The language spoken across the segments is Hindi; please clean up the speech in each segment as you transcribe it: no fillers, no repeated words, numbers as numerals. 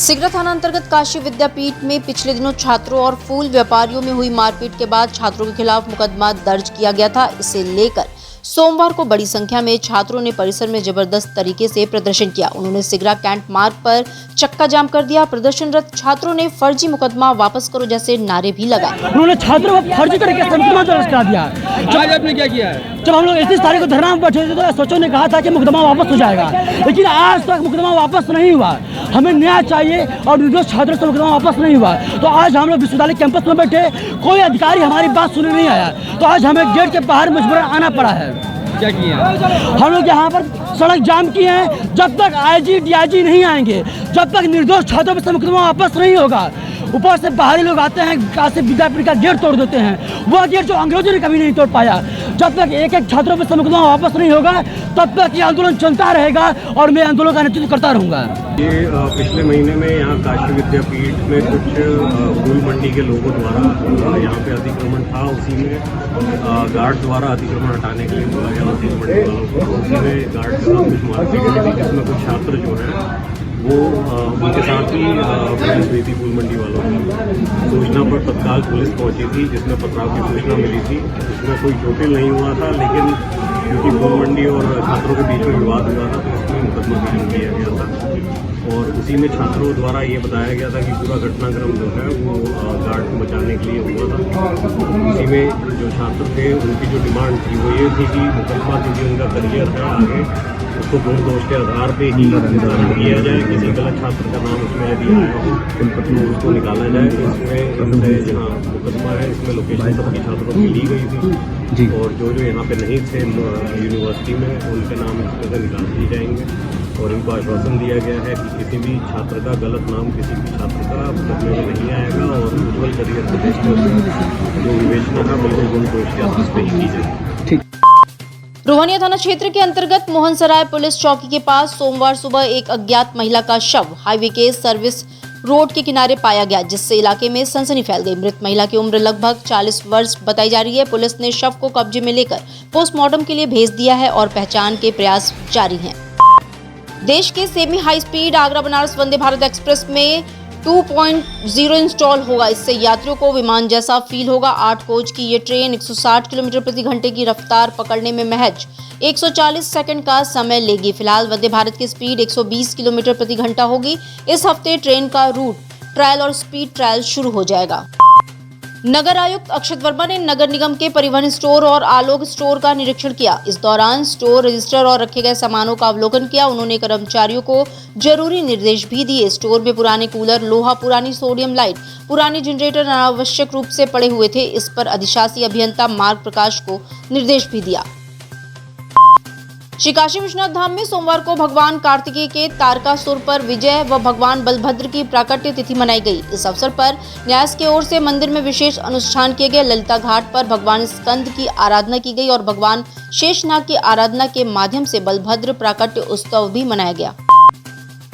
सिगरा थाना अंतर्गत काशी विद्यापीठ में पिछले दिनों छात्रों और फूल व्यापारियों में हुई मारपीट के बाद छात्रों के खिलाफ मुकदमा दर्ज किया गया था। इसे लेकर सोमवार को बड़ी संख्या में छात्रों ने परिसर में जबरदस्त तरीके से प्रदर्शन किया। उन्होंने सिगरा कैंट मार्ग पर चक्का जाम कर दिया। प्रदर्शनरत छात्रों ने फर्जी मुकदमा वापस करो जैसे नारे भी लगाए। उन्होंने छात्रों को फर्जी तरीके से मुकदमा दर्ज करा दिया। आज आपने क्या किया है? जब हम लोग 31 तारीख को धरना में बैठे थे तो एसओ ने कहा था कि मुकदमा वापस हो जाएगा, लेकिन आज तक मुकदमा वापस नहीं हुआ। हमें न्याय चाहिए और निर्दोष छात्रों से मुकदमा वापस नहीं हुआ। तो आज हम लोग विश्वविद्यालय कैंपस में बैठे, कोई अधिकारी हमारी बात सुनने नहीं आया, तो आज हमें गेट के बाहर मजबूरन आना पड़ा है। क्या किया? हम लोग यहाँ पर सड़क जाम किए हैं। जब तक आईजी डीआईजी नहीं आएंगे, जब तक निर्दोष छात्रों पर मुकदमा वापस नहीं होगा। ऊपर से बाहरी लोग आते हैं, काशी विद्यापीठ का गेट तोड़ देते हैं, वह गेट जो अंग्रेजों ने कभी नहीं तोड़ पाया। जब तक एक एक छात्रों पर मुकदमा वापस नहीं होगा, तब तक ये आंदोलन चलता रहेगा और मैं आंदोलन का नेतृत्व करता रहूँगा। ये पिछले महीने में यहाँ काशी विद्यापीठ में कुछ फूल मंडी के लोगों द्वारा यहाँ पे अतिक्रमण था। उसी में गार्ड द्वारा अतिक्रमण हटाने के लिए बोला गया फूल मंडी वालों को। उसी में गार्ड के साथ कुछ मारपीट हुई थी, जिसमें कुछ छात्र जो हैं वो उनके साथ ही पुलिस हुई थी। फूल मंडी वालों की सूचना पर तत्काल पुलिस पहुंची थी, जिसमें पथराव की सूचना मिली थी। उसमें कोई चोटिल नहीं हुआ था, लेकिन क्योंकि फूल मंडी और छात्रों के बीच में विवाद हुआ था तो इसमें मुकदमा दर्ज किया गया था। और उसी में छात्रों द्वारा ये बताया गया था कि पूरा घटनाक्रम जो है वो गार्ड को बचाने के लिए हुआ था। उसी में जो छात्र थे उनकी जो डिमांड थी वो ये थी कि मुकदमा क्योंकि उनका करियर है आगे, उसको गुण दोष के आधार पे ही निर्धारण किया जाए। किसी गलत छात्र का नाम उसमें यदि आया हो तो उसको निकाला जाए। इसमें जहाँ मुकदमा है इसमें लोकेशन सबकी छात्रों की ली गई थी जी, और जो यहाँ पे नहीं थे यूनिवर्सिटी में उनके नाम इसमें से निकाल दिए जाएंगे। और इनको आश्वासन दिया गया है कि किसी भी छात्र का गलत नाम किसी भी छात्र का मुकदमे में नहीं आएगा और उज्ज्वल करियर को देखते हुए जो विवेचना है बिल्कुल गुण दोष के आधार पर ही की जाएगी। रोहनिया थाना क्षेत्र के अंतर्गत मोहनसराय पुलिस चौकी के पास सोमवार सुबह एक अज्ञात महिला का शव हाईवे के सर्विस रोड के किनारे पाया गया, जिससे इलाके में सनसनी फैल गई। मृत महिला की उम्र लगभग 40 वर्ष बताई जा रही है। पुलिस ने शव को कब्जे में लेकर पोस्टमार्टम के लिए भेज दिया है और पहचान के प्रयास जारी हैं। देश के semi high speed Agra Banaras Vande Bharat express में 2.0 इंस्टॉल होगा। इससे यात्रियों को विमान जैसा फील होगा। 8 कोच की ये ट्रेन 160 किलोमीटर प्रति घंटे की रफ्तार पकड़ने में महज 140 सेकंड का समय लेगी। फिलहाल वंदे भारत की स्पीड 120 किलोमीटर प्रति घंटा होगी। इस हफ्ते ट्रेन का रूट ट्रायल और स्पीड ट्रायल शुरू हो जाएगा। नगर आयुक्त अक्षत वर्मा ने नगर निगम के परिवहन स्टोर और आलोक स्टोर का निरीक्षण किया। इस दौरान स्टोर रजिस्टर और रखे गए सामानों का अवलोकन किया। उन्होंने कर्मचारियों को जरूरी निर्देश भी दिए। स्टोर में पुराने कूलर, लोहा, पुरानी सोडियम लाइट, पुराने जनरेटर अनावश्यक रूप से पड़े हुए थे। इस पर अधिशासी अभियंता मार्ग प्रकाश को निर्देश भी दिया। श्री काशी विश्वनाथ धाम में सोमवार को भगवान कार्तिकेय के तारकासुर पर विजय व भगवान बलभद्र की प्राकट्य तिथि मनाई गई। इस अवसर पर न्यास की ओर से मंदिर में विशेष अनुष्ठान किए गए। ललिता घाट पर भगवान स्कंद की आराधना की गई और भगवान शेषनाग की आराधना के माध्यम से बलभद्र प्राकट्य उत्सव भी मनाया गया।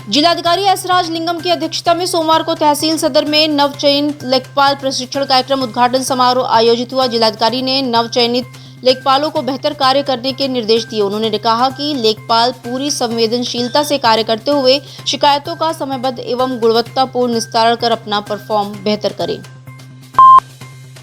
जिलाधिकारी एस राजलिंगम की अध्यक्षता में सोमवार को तहसील सदर में नवचयनित लेखपाल प्रशिक्षण कार्यक्रम उद्घाटन समारोह आयोजित हुआ। जिलाधिकारी ने नवचयनित लेखपालों को बेहतर कार्य करने के निर्देश दिए। उन्होंने कहा कि लेखपाल पूरी संवेदनशीलता से कार्य करते हुए शिकायतों का समयबद्ध एवं गुणवत्तापूर्ण निस्तारण कर अपना परफॉर्म बेहतर करें।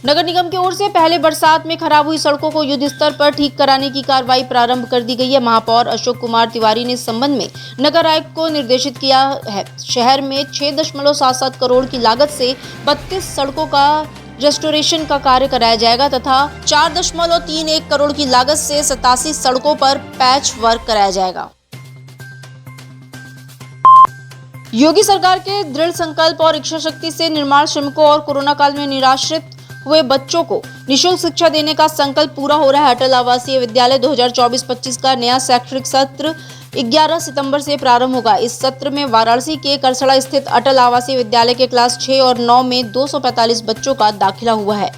नगर निगम की ओर से पहले बरसात में खराब हुई सड़कों को युद्ध स्तर पर ठीक कराने की कार्रवाई प्रारंभ कर दी गई है। महापौर अशोक कुमार तिवारी ने इस संबंध में नगर आयुक्त को निर्देशित किया है। शहर में 6.77 करोड़ की लागत से 32 सड़कों का रेस्टोरेशन का कार्य कराया जाएगा तथा 4.31 करोड़ की लागत से 87 सड़कों पर पैच वर्क कराया जाएगा। योगी सरकार के दृढ़ संकल्प और इच्छा शक्ति से निर्माण श्रमिकों और कोरोना काल में निराश्रित हुए बच्चों को निःशुल्क शिक्षा देने का संकल्प पूरा हो रहा है। अटल आवासीय विद्यालय 2024-25 का नया शैक्षणिक सत्र 11 सितंबर से प्रारंभ होगा। इस सत्र में वाराणसी के करसड़ा स्थित अटल आवासीय विद्यालय के क्लास 6 और 9 में 245 बच्चों का दाखिला हुआ है।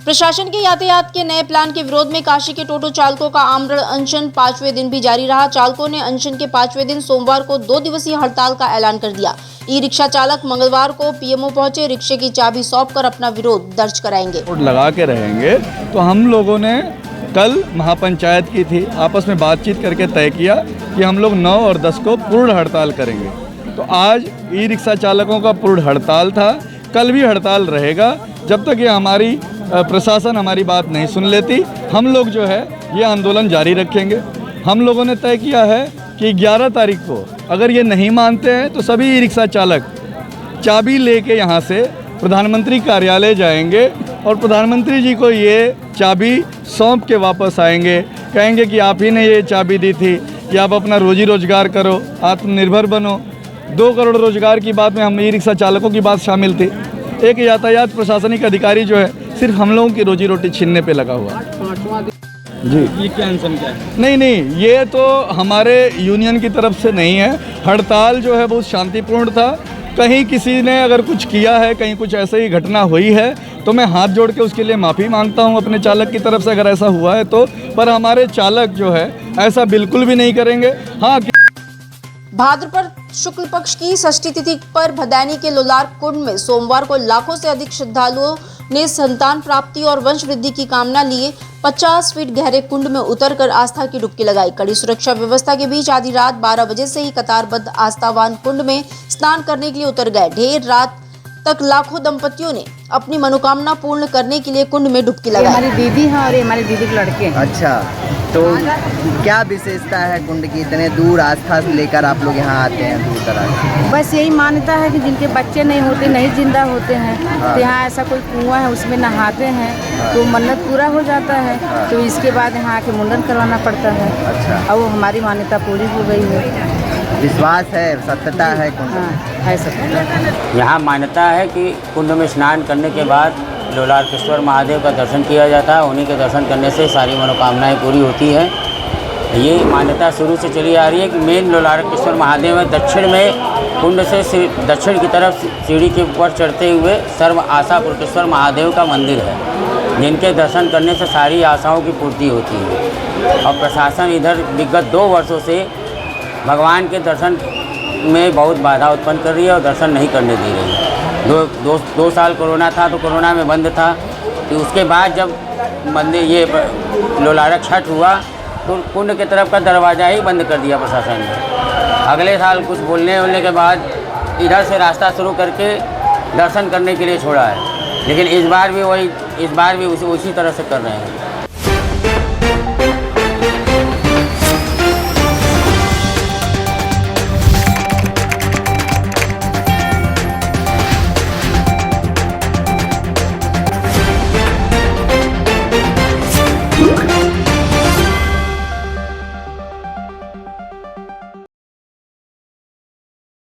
प्रशासन के यातायात के नए प्लान के विरोध में काशी के टोटो चालकों का आमरण अनशन 5वें दिन भी जारी रहा। चालकों ने अनशन के 5वें दिन सोमवार को 2 दिवसीय हड़ताल का ऐलान कर दिया। ई रिक्शा चालक मंगलवार को पीएमओ पहुंचे। रिक्शे की चाबी सौंपकर अपना विरोध दर्ज कराएंगे। लगा के रहेंगे तो हम लोगों ने कल महापंचायत की थी, आपस में बातचीत करके तय किया कि हम लोग 9 और 10 को पूर्ण हड़ताल करेंगे। तो आज ई रिक्शा चालकों का पूर्ण हड़ताल था, कल भी हड़ताल रहेगा जब तक ये हमारी प्रशासन हमारी बात नहीं सुन लेती। हम लोग जो है ये आंदोलन जारी रखेंगे। हम लोगों ने तय किया है कि 11 तारीख को अगर ये नहीं मानते हैं तो सभी ई रिक्शा चालक चाबी लेके यहाँ से प्रधानमंत्री कार्यालय जाएंगे और प्रधानमंत्री जी को ये चाबी सौंप के वापस आएंगे, कहेंगे कि आप ही ने ये चाबी दी थी कि आप अपना रोजी रोजगार करो, आत्मनिर्भर बनो। 2 करोड़ रोजगार की बात में हम ई रिक्शा चालकों की बात शामिल थी। एक यातायात प्रशासनिक अधिकारी जो है सिर्फ हम लोगों की रोजी रोटी छीनने पे लगा हुआ जी। ये क्या आंसर क्या है? नहीं, ये तो हमारे यूनियन की तरफ से नहीं है। हड़ताल जो है बहुत शांतिपूर्ण था। कहीं किसी ने अगर कुछ किया है, कहीं कुछ ऐसे ही घटना हुई है तो मैं हाथ जोड़ के उसके लिए माफ़ी मांगता हूं अपने चालक की तरफ से, अगर ऐसा हुआ है तो। पर हमारे चालक जो है ऐसा बिल्कुल भी नहीं करेंगे। हाँ, भाद्रपद शुक्ल पक्ष की षष्ठी तिथि पर भदैनी के लोलार कुंड में सोमवार को लाखों से अधिक श्रद्धालुओं ने संतान प्राप्ति और वंश वृद्धि की कामना लिए 50 फीट गहरे कुंड में उतरकर आस्था की डुबकी लगाई। कड़ी सुरक्षा व्यवस्था के बीच आधी रात 12 बजे से ही कतारबद्ध आस्थावान कुंड में स्नान करने के लिए उतर गए। देर रात तक लाखों दंपतियों ने अपनी मनोकामना पूर्ण करने के लिए कुंड में डुबकी लगाई। हमारी दीदी है और ये हमारी दीदी के लड़के हैं। अच्छा, तो क्या विशेषता है कुंड की? इतने दूर आस्था से लेकर आप लोग यहाँ आते हैं दूर दराज? बस यही मान्यता है कि जिनके बच्चे नहीं होते, नहीं जिंदा होते हैं, तो यहाँ ऐसा कोई कुआं है उसमें नहाते हैं तो मन्नत पूरा हो जाता है। तो इसके बाद यहाँ आके मुंडन करवाना पड़ता है। अच्छा, और वो हमारी मान्यता पूरी हो गई है। विश्वास है, सत्यता है कुंड? हाँ, है सत्यता। यहाँ मान्यता है कि कुंड में स्नान करने के बाद लोलारकेश्वर महादेव का दर्शन किया जाता है। उन्हीं के दर्शन करने से सारी मनोकामनाएं पूरी होती हैं। ये मान्यता शुरू से चली आ रही है कि मेन लोलारकेश्वर महादेव है। दक्षिण में कुंड से दक्षिण की तरफ सीढ़ी के ऊपर चढ़ते हुए सर्व आशापुरकेश्वर महादेव का मंदिर है, जिनके दर्शन करने से सारी आशाओं की पूर्ति होती है। और प्रशासन इधर विगत 2 वर्षों से भगवान के दर्शन में बहुत बाधा उत्पन्न कर रही है और दर्शन नहीं करने दे रही है। 2 साल कोरोना था तो कोरोना में बंद था। तो उसके बाद जब मंदिर ये लोलारक छठ हुआ तो कुंड की तरफ का दरवाज़ा ही बंद कर दिया प्रशासन ने। अगले साल कुछ बोलने के बाद इधर से रास्ता शुरू करके दर्शन करने के लिए छोड़ा है, लेकिन इस बार भी उसी तरह से कर रहे हैं।